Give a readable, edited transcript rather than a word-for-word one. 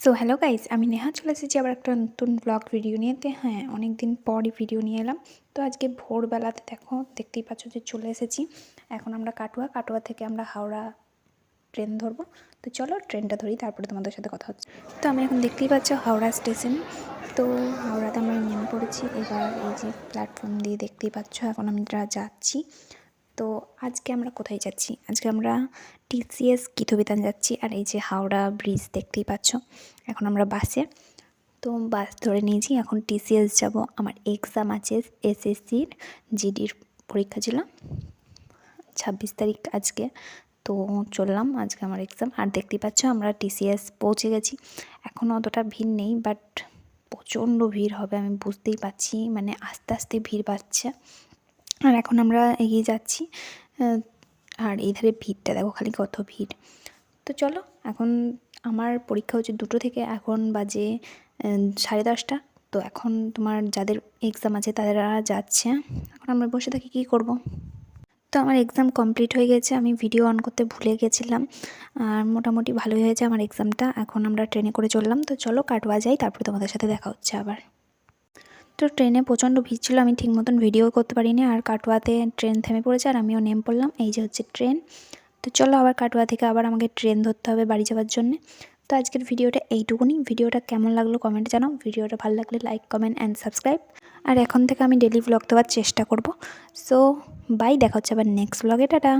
So hello guys, আমি নেহা চলে এসেছি আবার একটা নতুন ব্লগ ভিডিও নিয়েতে। হ্যাঁ, অনেক দিন পরই ভিডিও নিয়ে এলাম। তো আজকে ভোরবেলাতে দেখতেই পাচ্ছ যে চলে এসেছি। এখন আমরা কাটোয়া থেকে আমরা হাওড়া ট্রেন ধরবো। তো চলো ট্রেনটা ধরি, তারপরে তোমাদের সাথে কথা হচ্ছে। তো আমি এখন দেখতেই পাচ্ছ হাওড়া স্টেশন। তো হাওড়াতে আমরা নেমে পড়েছি। এবার এই যে প্ল্যাটফর্ম দিয়ে দেখতেই পাচ্ছ এখন আমরা যাচ্ছি। তো আজকে আমরা কোথায় যাচ্ছি? আজকে আমরা টিসিএস গীতবিতান যাচ্ছি। আর এই যে হাওড়া ব্রিজ দেখতেই পাচ্ছ। এখন আমরা বাসে, তো বাস ধরে নিয়েছি, এখন টিসিএস যাব। আমার এক্সাম আছে এসএসসির, জিডির পরীক্ষা ছিল 26 তারিখ আজকে। তো চললাম, আজকে আমার এক্সাম। আর দেখতেই পাচ্ছ আমরা টিসিএস পৌঁছে গেছি। এখনও অতটা ভিড় নেই, বাট প্রচণ্ড ভিড় হবে আমি বুঝতেই পারছি, মানে আস্তে আস্তে ভিড় বাড়ছে। আর এখন আমরা এগিয়ে যাচ্ছি। আর এই ধারে ভিড়টা দেখো খালি, কত ভিড়। তো চলো, এখন আমার পরীক্ষা হচ্ছে 2টো থেকে, এখন বাজে 10:30। তো এখন তোমার যাদের এক্সাম আছে তারা যাচ্ছে। এখন আমরা বসে থাকি, কী করব। তো আমার এক্সাম কমপ্লিট হয়ে গেছে, আমি ভিডিও অন করতে ভুলে গেছিলাম। আর মোটামুটি ভালোই হয়েছে আমার এক্সামটা। এখন আমরা ট্রেনে করে চললাম। তো চলো কাটোয়া যাই, তারপরে তোমাদের সাথে দেখা হচ্ছে আবার। তো ট্রেনে প্রচণ্ড ভিড় ছিল, আমি ঠিক মতন ভিডিও করতে পারিনি। আর কাটোয়াতে ট্রেন থেমে পড়েছে আর আমিও নেমে পড়লাম। এই যে হচ্ছে ট্রেন। তো চলো আবার কাটোয়া থেকে আবার আমাকে ট্রেন ধরতে হবে বাড়ি যাওয়ার জন্যে। তো আজকের ভিডিওটা এইটুকুনি। ভিডিওটা কেমন লাগলো কমেন্টে জানাও। ভিডিওটা ভালো লাগলে লাইক, কমেন্ট অ্যান্ড সাবস্ক্রাইব। আর এখন থেকে আমি ডেলি ভ্লগ দেওয়ার চেষ্টা করব। সো বাই, দেখা হচ্ছে আবার নেক্সট ভ্লগে। টাটা।